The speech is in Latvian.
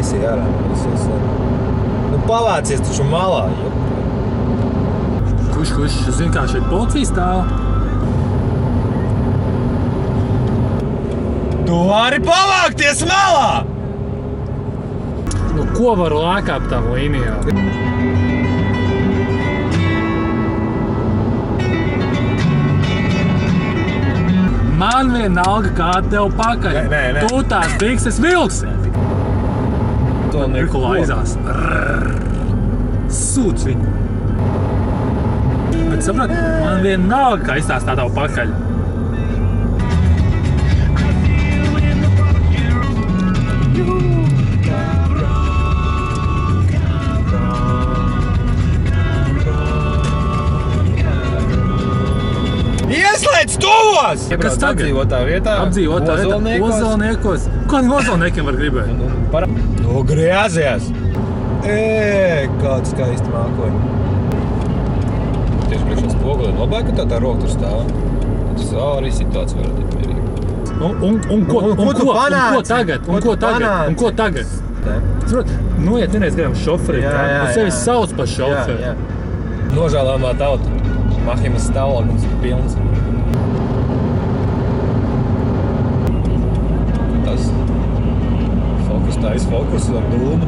taisīja ārā. Nu, pavācies taču malā, jo. Kurš, zin kā šeit policija stāv? Tu vari pavākties malā! Nu, ko varu lēkāt tam līnijā? Man vienalga, kā tev pakaļ. Nē. Tu tās bikses vilksi. To Nikola aizās. Sūds viņu. Bet saprot, man vienalga, kā izstāstā tev pakaļ. Ieslēdz tuvos! Kas tagad? Apdzīvotā vietā. Apdzīvotā vietā. Ozolniekos. Kādiem ozolniekiem var gribēt? Nu, griezties! Kāds skaisti mākoņi. Tieši priekšā spogulē nobēga, tā roka tur stāv. Tas arī situācija var būt mierīga. Un ko tagad? Saprot, noiet vienreiz gribam šoferi. Un sevi sauc par šoferi. Nožēlāmā tauta. Mahimas stāvoklis ir pilns. Tas fokus ar dūmu.